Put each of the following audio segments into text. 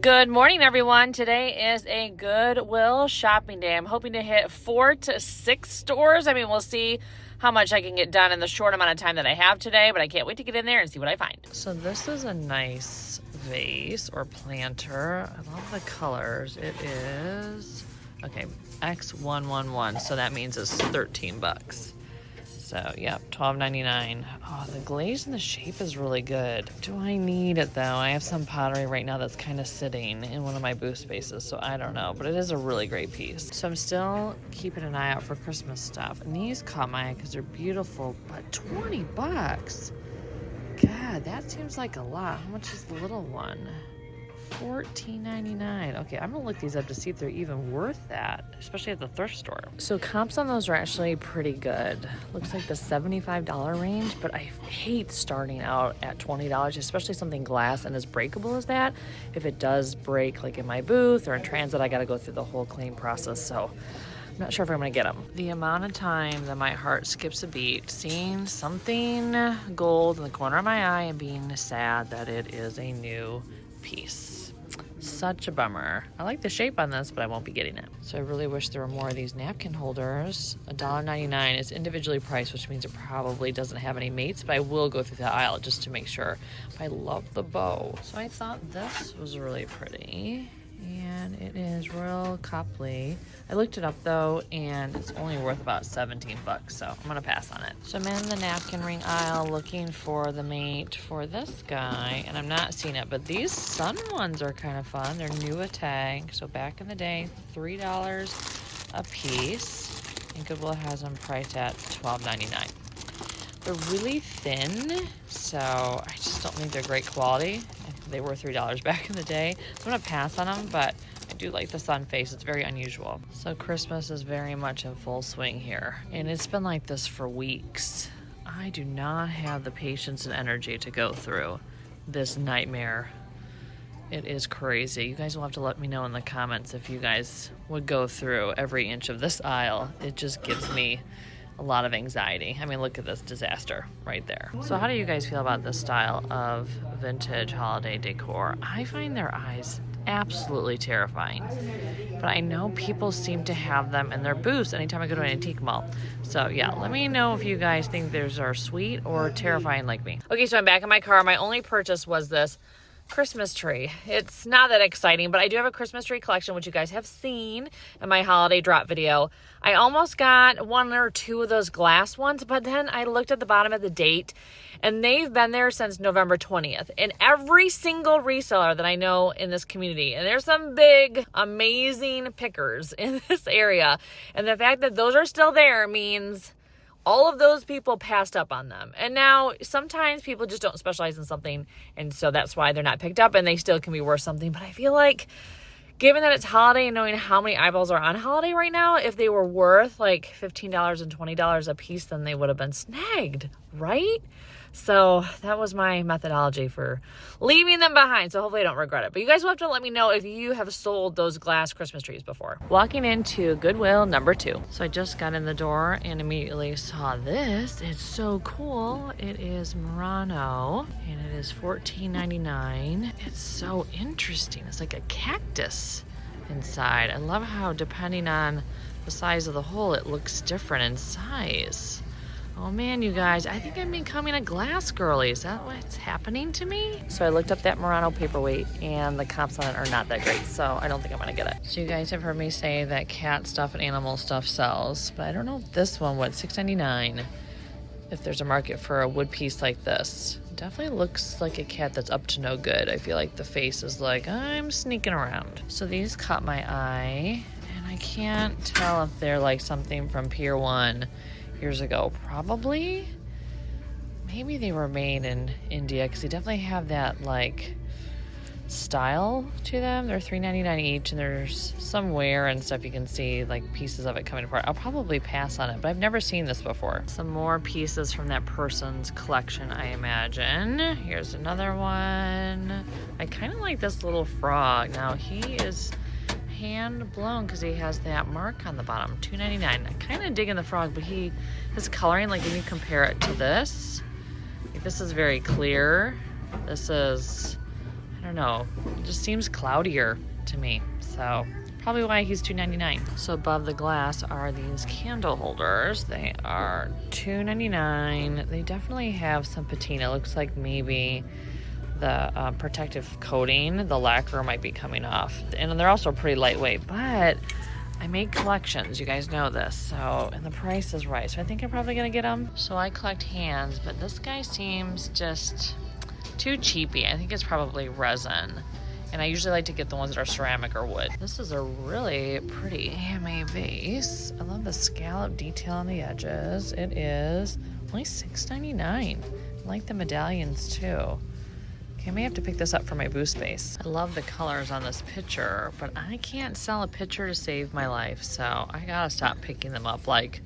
Good morning, everyone. Today is a Goodwill shopping day. I'm hoping to hit 4 to 6 stores. I mean, we'll see how much I can get done in the short amount of time that I have today, but I can't wait to get in there and see what I find. So this is a nice vase or planter. I love the colors. It is, okay, X111, so that means it's 13 bucks. So, yep, $12.99. Oh, the glaze and the shape is really good. Do I need it, though? I have some pottery right now that's kind of sitting in one of my booth spaces, so I don't know. But it is a really great piece. So I'm still keeping an eye out for Christmas stuff. And these caught my eye because they're beautiful, but 20 bucks? God, that seems like a lot. How much is the little one? $14.99. Okay, I'm gonna look these up to see if they're even worth that, especially at the thrift store. So comps on those are actually pretty good. Looks like the $75 range, but I hate starting out at $20, especially something glass and as breakable as that. If it does break, like in my booth or in transit, I gotta go through the whole claim process. So I'm not sure if I'm gonna get them. The amount of time that my heart skips a beat seeing something gold in the corner of my eye and being sad that it is a new piece. Such a bummer. I like the shape on this, but I won't be getting it. So I really wish there were more of these napkin holders. $1.99 is individually priced, which means it probably doesn't have any mates, but I will go through the aisle just to make sure. I love the bow. So I thought this was really pretty. And it is real copley. I looked it up though, and it's only worth about 17 bucks, so I'm gonna pass on it. So I'm in the napkin ring aisle looking for the mate for this guy, and I'm not seeing it, but these sun ones are kind of fun. They're new a tag, so back in the day, $3 a piece, and Goodwill has them priced at $12.99. They're really thin, so I just don't think they're great quality. They were $3 back in the day. So I'm gonna pass on them, but I do like the sun face. It's very unusual. So Christmas is very much in full swing here. And it's been like this for weeks. I do not have the patience and energy to go through this nightmare. It is crazy. You guys will have to let me know in the comments if you guys would go through every inch of this aisle. It just gives me a lot of anxiety. I mean, look at this disaster right there. So how do you guys feel about this style of vintage holiday decor? I find their eyes absolutely terrifying, but I know people seem to have them in their booths anytime I go to an antique mall. So yeah, let me know if you guys think theirs are sweet or terrifying like me. Okay, so I'm back in my car. My only purchase was this Christmas tree. It's not that exciting, but I do have a Christmas tree collection, which you guys have seen in my holiday drop video. I almost got one or two of those glass ones, but then I looked at the bottom of the date and they've been there since November 20th. And every single reseller that I know in this community, and there's some big, amazing pickers in this area. And the fact that those are still there means all of those people passed up on them. And now sometimes people just don't specialize in something, and so that's why they're not picked up, and they still can be worth something. But I feel like given that it's holiday and knowing how many eyeballs are on holiday right now, if they were worth like $15 and $20 a piece, then they would have been snagged, right? So that was my methodology for leaving them behind. So hopefully I don't regret it. But you guys will have to let me know if you have sold those glass Christmas trees before. Walking into Goodwill number 2. So I just got in the door and immediately saw this. It's so cool. It is Murano and it is $14.99. It's so interesting. It's like a cactus inside. I love how depending on the size of the hole, it looks different in size. Oh man, you guys, I think I'm becoming a glass girly. Is that what's happening to me? So I looked up that Murano paperweight and the comps on it are not that great, so I don't think I'm gonna get it. So you guys have heard me say that cat stuff and animal stuff sells, but I don't know if this one, what, $6.99, if there's a market for a wood piece like this. It definitely looks like a cat that's up to no good. I feel like the face is like, I'm sneaking around. So these caught my eye, and I can't tell if they're like something from Pier 1 years ago. Probably. Maybe they were made in India, because they definitely have that like style to them. They're $3.99 each, and there's some wear and stuff. You can see like pieces of it coming apart. I'll probably pass on it, but I've never seen this before. Some more pieces from that person's collection, I imagine. Here's another one. I kind of like this little frog. Now he is hand blown because he has that mark on the bottom. $2.99. I kind of dig in the frog, but his coloring, like when you compare it to this, like this is very clear. This is, I don't know, it just seems cloudier to me. So probably why he's $2.99. So above the glass are these candle holders. They are $2.99. They definitely have some patina. Looks like maybe the protective coating, the lacquer might be coming off. And they're also pretty lightweight, but I make collections, you guys know this, so, and the price is right, so I think I'm probably gonna get them. So I collect hands, but this guy seems just too cheapy. I think it's probably resin, and I usually like to get the ones that are ceramic or wood. This is a really pretty handmade vase. I love the scallop detail on the edges. It is only $6.99. I like the medallions too. I may have to pick this up for my booth space. I love the colors on this picture, but I can't sell a picture to save my life, so I gotta stop picking them up like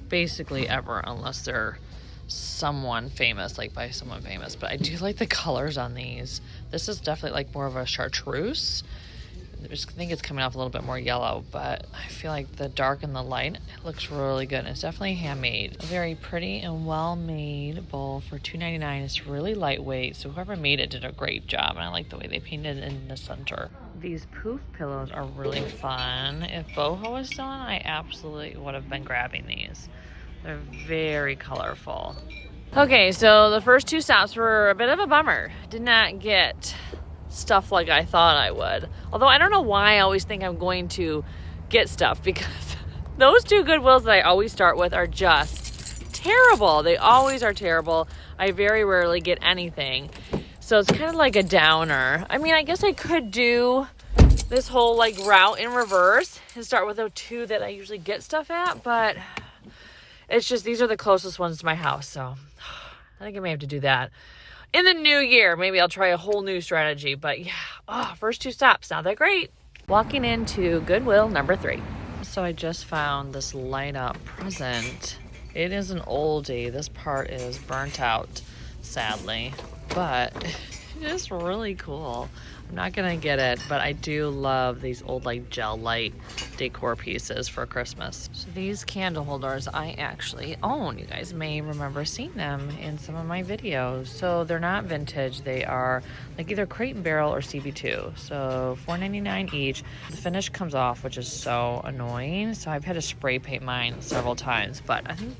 basically ever, unless they're someone famous, like by someone famous. But I do like the colors on these. This is definitely like more of a chartreuse. I just think it's coming off a little bit more yellow, but I feel like the dark and the light, it looks really good. It's definitely handmade. A very pretty and well-made bowl for $2.99. It's really lightweight, so whoever made it did a great job, and I like the way they painted it in the center. These poof pillows are really fun. If boho was still on, I absolutely would have been grabbing these. They're very colorful. Okay, so the first two stops were a bit of a bummer. Did not get stuff like I thought I would. Although I don't know why I always think I'm going to get stuff, because those two Goodwills that I always start with are just terrible. They always are terrible. I very rarely get anything. So it's kind of like a downer. I mean, I guess I could do this whole like route in reverse and start with the two that I usually get stuff at, but it's just, these are the closest ones to my house. So I think I may have to do that. In the new year, maybe I'll try a whole new strategy, but yeah, first two stops, not that great. Walking into Goodwill number 3. So I just found this light up present. It is an oldie. This part is burnt out, sadly, but it is really cool. I'm not gonna get it, but I do love these old like gel light decor pieces for Christmas. So these candle holders I actually own. You guys may remember seeing them in some of my videos. So they're not vintage. They are like either Crate and Barrel or CB2. So $4.99 each. The finish comes off, which is so annoying. So I've had to spray paint mine several times, but I think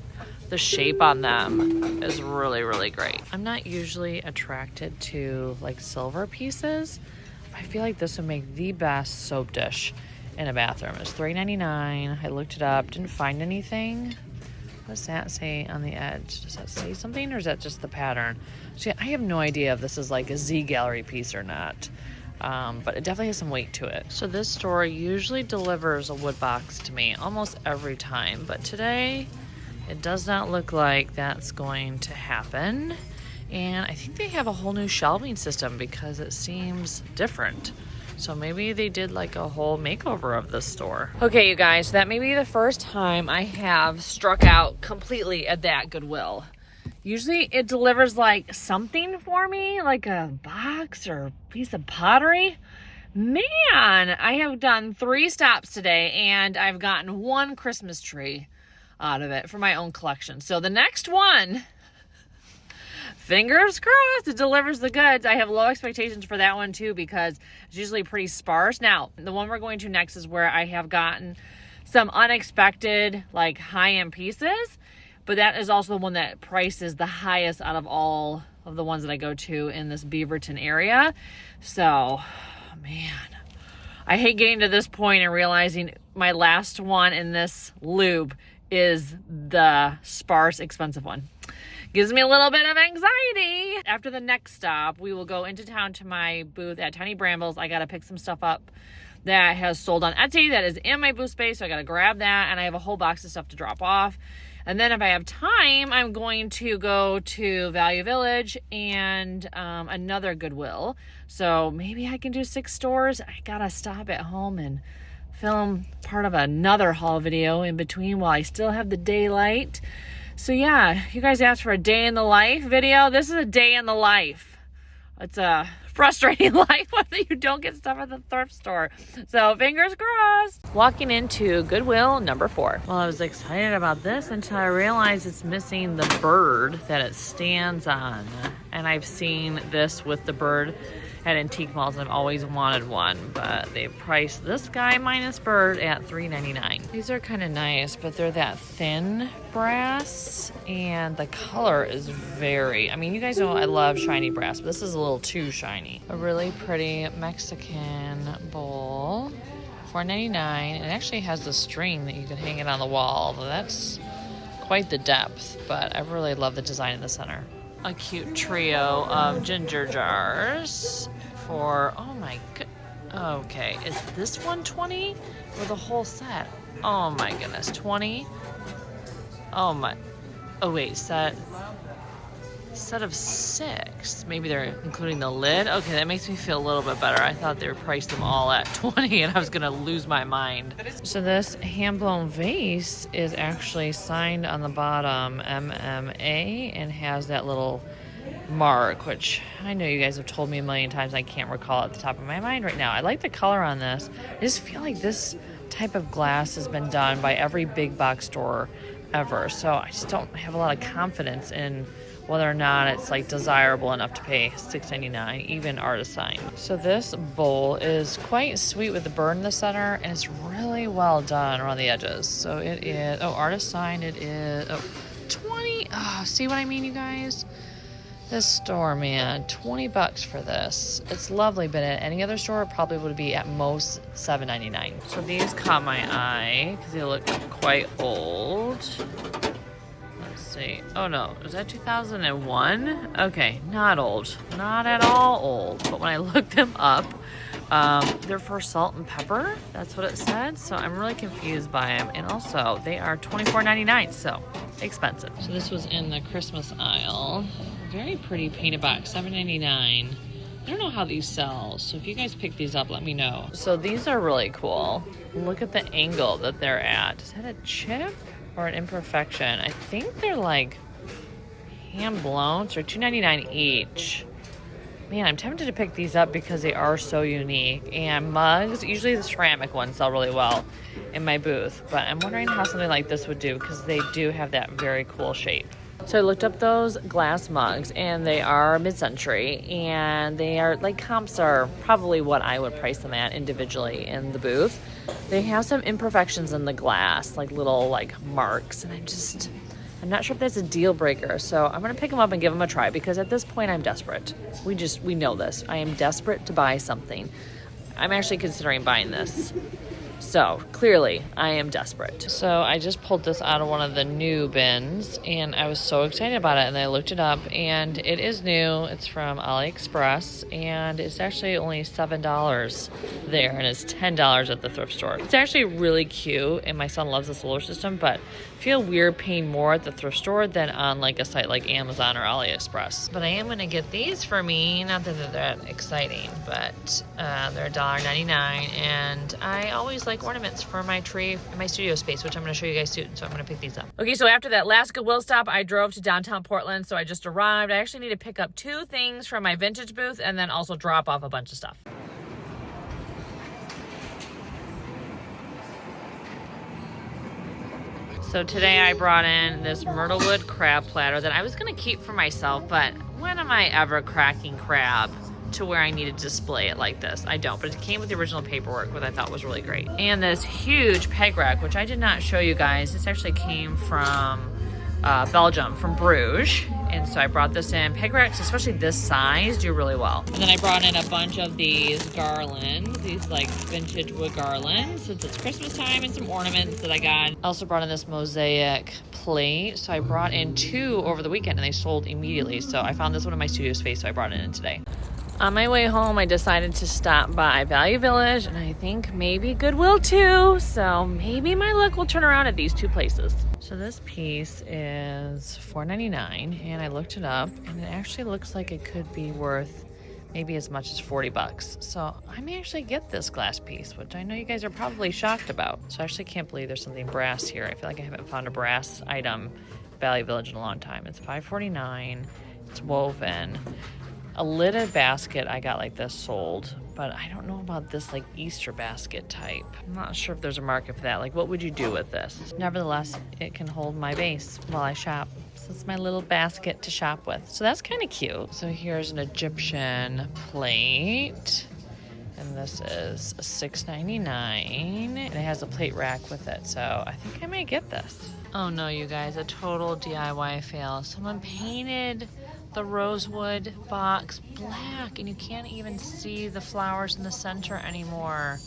the shape on them is really, really great. I'm not usually attracted to like silver pieces. I feel like this would make the best soap dish in a bathroom. It's $3.99. I looked it up, didn't find anything. What does that say on the edge? Does that say something, or is that just the pattern? See, I have no idea if this is like a Z Gallery piece or not. But it definitely has some weight to it. So this store usually delivers a wood box to me almost every time, but today it does not look like that's going to happen. And I think they have a whole new shelving system because it seems different. So maybe they did like a whole makeover of this store. Okay, you guys, so that may be the first time I have struck out completely at that Goodwill. Usually it delivers like something for me, like a box or a piece of pottery. Man, I have done 3 stops today and I've gotten 1 Christmas tree out of it for my own collection. So the next one, fingers crossed, it delivers the goods. I have low expectations for that one too because it's usually pretty sparse. Now, the one we're going to next is where I have gotten some unexpected, like high-end pieces, but that is also the one that price is the highest out of all of the ones that I go to in this Beaverton area. So, man, I hate getting to this point and realizing my last one in this loop is the sparse, expensive one. Gives me a little bit of anxiety. After the next stop, we will go into town to my booth at Tiny Brambles. I gotta pick some stuff up that has sold on Etsy that is in my booth space, so I gotta grab that, and I have a whole box of stuff to drop off. And then if I have time, I'm going to go to Value Village and another Goodwill. So maybe I can do 6 stores. I gotta stop at home and film part of another haul video in between while I still have the daylight. So yeah, you guys asked for a day in the life video. This is a day in the life. It's a frustrating life when you don't get stuff at the thrift store. So fingers crossed. Walking into Goodwill number 4. Well, I was excited about this until I realized it's missing the bird that it stands on. And I've seen this with the bird at antique malls, and I've always wanted one, but they priced this guy minus bird at $3.99. These are kind of nice, but they're that thin brass, and the color is very, I mean, you guys know I love shiny brass, but this is a little too shiny. A really pretty Mexican bowl, $4.99. It actually has the string that you can hang it on the wall, although that's quite the depth, but I really love the design in the center. A cute trio of ginger jars for, oh my god, okay, is this one 20 or the whole set? Oh my goodness, 20? Oh my, oh wait, set of 6. Maybe they're including the lid. Okay, that makes me feel a little bit better. I thought they were priced them all at 20 and I was gonna lose my mind. So this hand-blown vase is actually signed on the bottom MMA and has that little mark, which I know you guys have told me a million times. I can't recall at the top of my mind right now. I like the color on this. I just feel like this type of glass has been done by every big box store ever, so I just don't have a lot of confidence in whether or not it's like desirable enough to pay $6.99, even artist sign. So this bowl is quite sweet with the bird in the center, and it's really well done around the edges. So it is, oh, artist sign, it is, oh, 20, oh, see what I mean, you guys? This store, man, 20 bucks for this. It's lovely, but at any other store, it probably would be at most $7.99. So these caught my eye because they look quite old. See. Oh no, is that 2001? Okay, not old, not at all old. But when I looked them up, they're for salt and pepper. That's what it said. So I'm really confused by them. And also, they are $24.99, so expensive. So this was in the Christmas aisle. Very pretty painted box, $7.99. I don't know how these sell, so if you guys pick these up, let me know. So these are really cool. Look at the angle that they're at. Is that a chip or an imperfection? I think they're like hand blown, so $2.99 each. Man, I'm tempted to pick these up because they are so unique. And mugs, usually the ceramic ones sell really well in my booth, but I'm wondering how something like this would do because they do have that very cool shape. So I looked up those glass mugs, and they are mid-century, and they are, like, comps are probably what I would price them at individually in the booth. They have some imperfections in the glass, like little, like, marks, and I'm not sure if that's a deal breaker. So I'm going to pick them up and give them a try because at this point I'm desperate. We know this. I am desperate to buy something. I'm actually considering buying this. So clearly I am desperate. So I just pulled this out of one of the new bins and I was so excited about it, and I looked it up and it is new. It's from AliExpress and it's actually only $7 there, and it's $10 at the thrift store. It's actually really cute and my son loves the solar system, but I feel weird paying more at the thrift store than on like a site like Amazon or AliExpress. But I am going to get these for me. Not that they're that exciting, but they're $1.99, and I always like ornaments for my tree in my studio space, which I'm going to show you guys soon, so I'm going to pick these up. Okay, so after that last Goodwill stop, I drove to downtown Portland, so I just arrived. I actually need to pick up 2 things from my vintage booth and then also drop off a bunch of stuff. So today I brought in this myrtlewood crab platter that I was going to keep for myself, but when am I ever cracking crab to where I need to display it like this? I don't, but it came with the original paperwork, which I thought was really great. And this huge peg rack, which I did not show you guys. This actually came from Belgium, from Bruges. And so I brought this in. Peg racks, especially this size, do really well. And then I brought in a bunch of these garlands, these like vintage wood garlands, since it's Christmas time, and some ornaments that I got. I also brought in this mosaic plate. So I brought in 2 over the weekend and they sold immediately. So I found this one in my studio space, so I brought it in today. On my way home, I decided to stop by Value Village and I think maybe Goodwill too. So maybe my luck will turn around at these 2 places. So this piece is $4.99 and I looked it up and it actually looks like it could be worth maybe as much as 40 bucks. So I may actually get this glass piece, which I know you guys are probably shocked about. So I actually can't believe there's something brass here. I feel like I haven't found a brass item at Value Village in a long time. It's $5.49. It's woven. A lidded basket I got like this sold, but I don't know about this like Easter basket type. I'm not sure if there's a market for that. Like, what would you do with this? Nevertheless, it can hold my base while I shop. So it's my little basket to shop with. So that's kind of cute. So here's an Egyptian plate. And this is $6.99. And it has a plate rack with it. So I think I might get this. Oh no, you guys, a total DIY fail. Someone painted the rosewood box black and you can't even see the flowers in the center anymore.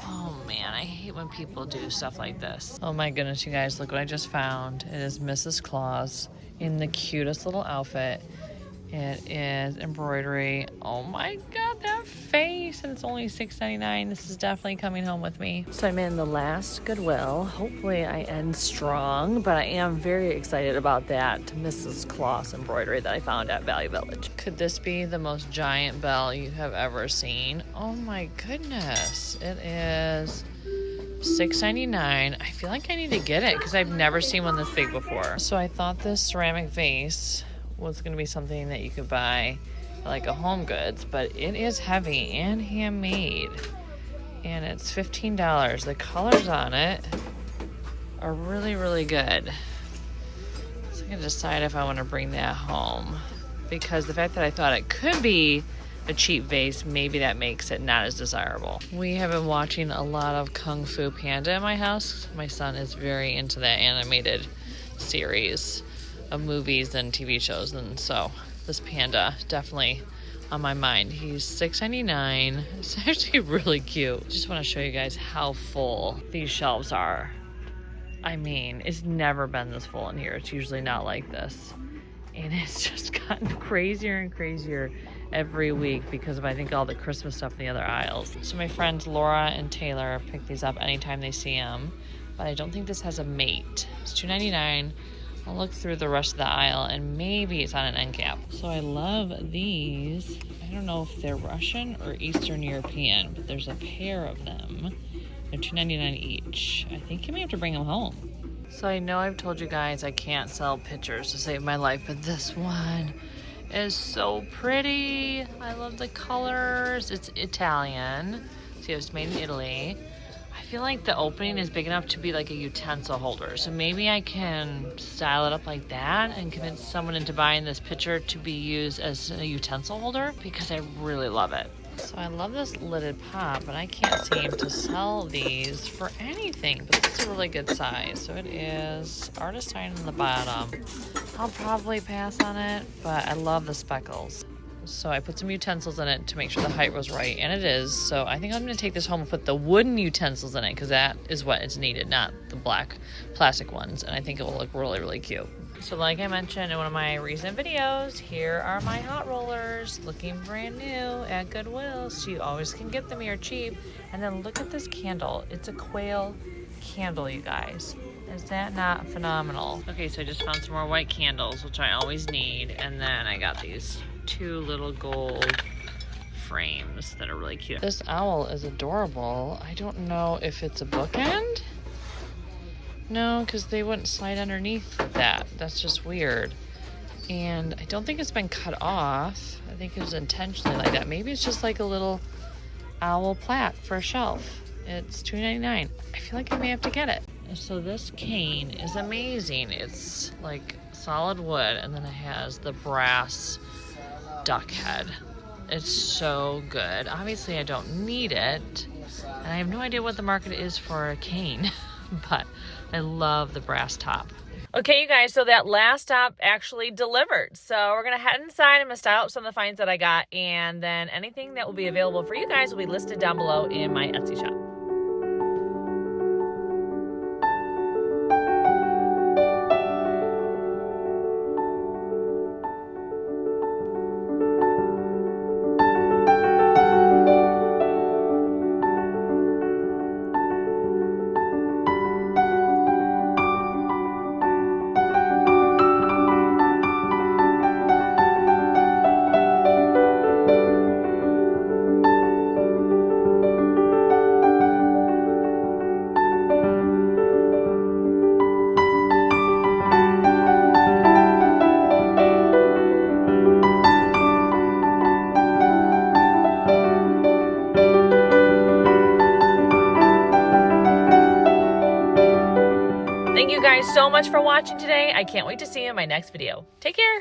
Oh man, I hate when people do stuff like this. Oh my goodness, you guys, look what I just found. It is Mrs. Claus in the cutest little outfit. It is embroidery. Oh my god, that face. And it's only $6.99. This is definitely coming home with me. So I'm in the last Goodwill. Hopefully I end strong, but I am very excited about that Mrs. Claus embroidery that I found at Value Village. Could this be the most giant bell you have ever seen? Oh my goodness. It is $6.99. I feel like I need to get it because I've never seen one this big before. So I thought this ceramic vase was going to be something that you could buy like a Home Goods, but it is heavy and handmade, and it's $15. The colors on it are really, really good. So I'm going to decide if I want to bring that home, because the fact that I thought it could be a cheap vase, maybe that makes it not as desirable. We have been watching a lot of Kung Fu Panda in my house. My son is very into that animated series of movies and TV shows, and so this panda definitely on my mind. He's $6.99. It's actually really cute. Just want to show you guys how full these shelves are. I mean, it's never been this full in here. It's usually not like this, and it's just gotten crazier and crazier every week because of, I think, all the Christmas stuff in the other aisles. So my friends Laura and Taylor pick these up anytime they see them, but I don't think this has a mate. It's $2.99. I'll look through the rest of the aisle and maybe it's on an end cap. So I love these. I don't know if they're Russian or Eastern European, but there's a pair of them. They're $2.99 each. I think you may have to bring them home. So I know I've told you guys I can't sell pictures to save my life, but this one is so pretty. I love the colors. It's Italian. See, it was made in Italy. I feel like the opening is big enough to be like a utensil holder. So maybe I can style it up like that and convince someone into buying this picture to be used as a utensil holder, because I really love it. So I love this lidded pot, but I can't seem to sell these for anything. But this is a really good size. So it is artist sign on the bottom. I'll probably pass on it, but I love the speckles. So I put some utensils in it to make sure the height was right, and it is. So I think I'm going to take this home and put the wooden utensils in it, because that is what is needed, not the black plastic ones. And I think it will look really, really cute. So like I mentioned in one of my recent videos, here are my hot rollers, looking brand new at Goodwill. So you always can get them here cheap. And then look at this candle. It's a quail candle, you guys. Is that not phenomenal? Okay, so I just found some more white candles, which I always need. And then I got these 2 little gold frames that are really cute. This owl is adorable. I don't know if it's a bookend. No, because they wouldn't slide underneath that. That's just weird. And I don't think it's been cut off. I think it was intentionally like that. Maybe it's just like a little owl plaque for a shelf. It's $2.99. I feel like I may have to get it. So this cane is amazing. It's like solid wood, and then it has the brass duck head. It's so good. Obviously I don't need it, and I have no idea what the market is for a cane, but I love the brass top. Okay, you guys, so that last stop actually delivered. So we're gonna head inside. I'm gonna style up some of the finds that I got, and then anything that will be available for you guys will be listed down below in my Etsy shop. Thank you guys so much for watching today. I can't wait to see you in my next video. Take care.